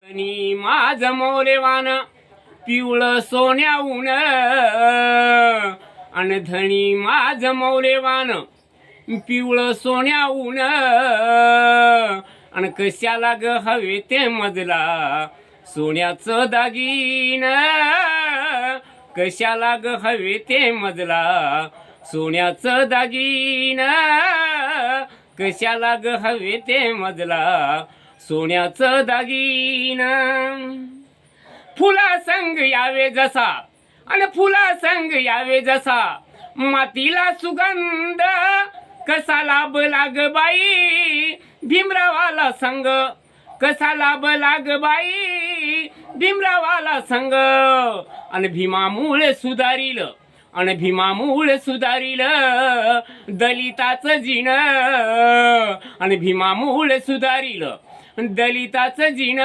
आणि माझ मौल्यवान पिवळं सोन्याहून आणि धनी माझ मौल्यवान पिवळं सोन्याहून आणि कशाला ग हवे ते मजला सोन्याचं दागीन कशाला ग हवे ते मजला सोन्याचं दागीन कशाला ग हवे ते मजला सोन्याचं दागीन फुला संग यावे जसा आणि फुला संग यावे जसा मातीला सुगंध कसा लाभ लाग बाई भीमरावाला संग कसा लाभ लाग बाई भीमरावाला संग आणि भीमामुळे सुधारिल आणि भीमामुळे सुधारिल दलिताचं जीण आणि भीमामुळे सुधारिल दलिताचं जीण